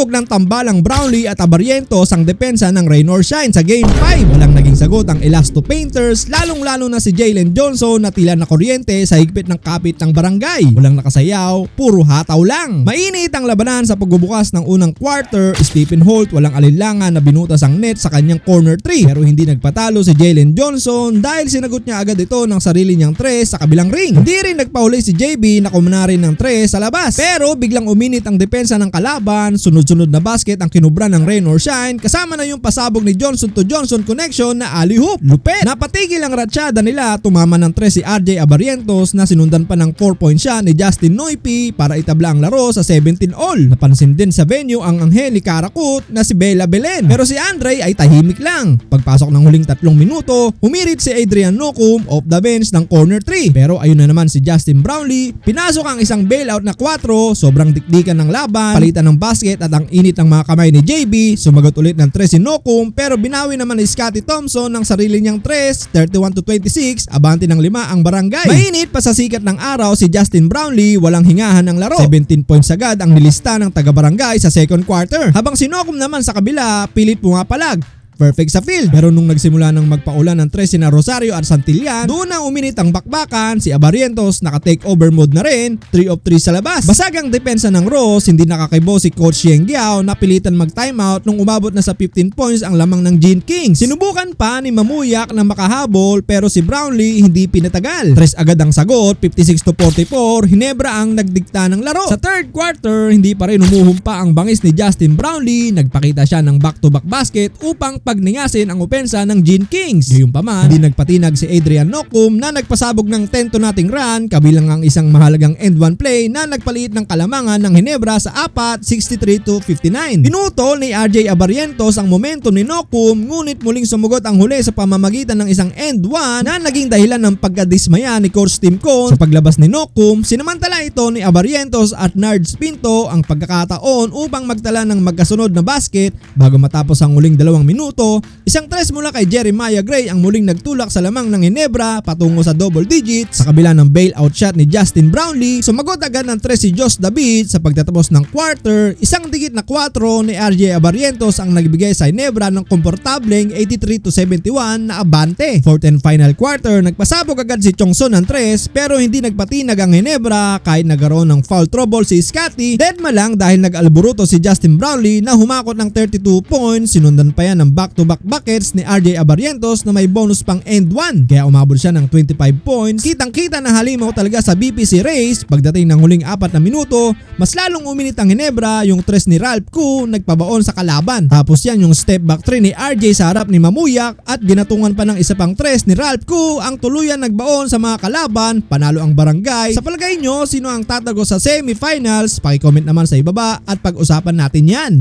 Pasabog ng tambalang Brownlee at Abarrientos ang depensa ng Rain or Shine sa Game 5. Walang naging sagot ang Elasto Painters, lalong-lalo na si Jalen Johnson na tila na kuryente sa higpit ng kapit ng barangay. Walang nakasayaw, puro hataw lang. Mainit ang labanan sa pagbubukas ng unang quarter. Stephen Holt walang alinlangan na binutas ang net sa kanyang corner 3, pero hindi nagpatalo si Jalen Johnson dahil sinagot niya agad ito ng sarili niyang 3 sa kabilang ring. Hindi rin nagpahuli si JB na kumana rin ng 3 sa labas, pero biglang uminit ang depensa ng kalaban. Sunod-sunod na basket ang kinubra ng Rain or Shine, kasama na yung pasabog ni Johnson to Johnson connection na alley-hoop. Lupet! Napatigil ang ratsyada nila, tumama ng 3 si RJ Abarrientos na sinundan pa ng 4-point shot ni Justin Noypi para itabla ang laro sa 17 all. Napansin din sa venue ang Angeli Karakut na si Bella Belen, pero si Andre ay tahimik lang. Pagpasok ng huling 3 minuto, humirit si Adrian Nocum off the bench ng corner 3, pero ayun na naman si Justin Brownlee, pinasok ang isang bailout na 4, sobrang dikdikan ng laban, palitan ng basket at ang init ng mga kamay ni JB. Sumagot ulit ng 3 si Nocum, pero binawi naman ni Scottie Thompson ng sarili niyang 3, 31-26, abante ng 5 ang barangay. Mainit pa sa sikat ng araw si Justin Brownlee, walang hingahan ng laro. 17 points agad ang nilista ng taga-barangay sa second quarter, habang si Nocum naman sa kabila pilit pumapalag. Perfect sa field, pero nung nagsimula ng magpaulan ng 13 na Rosario at Santillan, doon na uminit ang bakbakan. Si Abarrientos naka-take over mode na rin, 3 of 3 sa labas. Basag ang depensa ng Rose, hindi nakakibo si Coach Yeng Giao, napilitan mag-timeout nung umabot na sa 15 points ang lamang ng Gene Kings. Sinubukan pa ni Mamuyak na makahabol, pero si Brownlee hindi pinatagal. 3 agad ang sagot, 56-44, Hinebra ang nagdikta ng laro. Sa third quarter, hindi pa rin umuhumpa ang bangis ni Justin Brownlee, nagpakita siya ng back-to-back basket upang pagningasin ang opensa ng Gene Kings. Gayunpaman, hindi nagpatinag si Adrian Nocum na nagpasabog ng 10-0 run, kabilang ang isang mahalagang end one play na nagpaliit ng kalamangan ng Hinebra sa 4, 63-59. Pinutol ni RJ Abarrientos ang momentum ni Nocum, ngunit muling sumugot ang huli sa pamamagitan ng isang end one na naging dahilan ng pagkadismaya ni Coach Tim Cone. Sa paglabas ni Nocum, sinamantala ito ni Abarrientos at Nards Pinto ang pagkakataon upang magtala ng magkasunod na basket bago matapos ang huling 2 minuto. Isang 3 mula kay Jeremiah Gray ang muling nagtulak sa lamang ng Hinebra patungo sa double digits. Sa kabila ng bailout shot ni Justin Brownlee, sumagot agad ng 3 si Josh David. Sa pagtatapos ng quarter, isang digit na 4 ni RJ Abarrientos ang nagbigay sa Hinebra ng komportableng 83-71 na abante. Fourth and final quarter, nagpasabog agad si Chongson ng 3, pero hindi nagpatinag ang Hinebra kahit nagkaroon ng foul trouble si Scottie. Deadma lang dahil nag-alburuto si Justin Brownlee na humakot ng 32 points. Sinundan pa yan ng back-to-back buckets ni RJ Abarrientos na may bonus pang end 1, kaya umabot siya ng 25 points. Kitang-kita na halimaw talaga sa BPC race. Pagdating ng huling 4 na minuto, mas lalong uminit ang Hinebra. Yung 3 ni Ralph Koo nagpabaon sa kalaban, tapos yan yung step back 3 ni RJ sa harap ni Mamuyak at ginatungan pa ng isa pang 3 ni Ralph Koo. Ang tuluyan nagbaon sa mga kalaban, panalo ang barangay. Sa palagay nyo, sino ang tatago sa semifinals? Paki-comment naman sa ibaba at pag-usapan natin yan.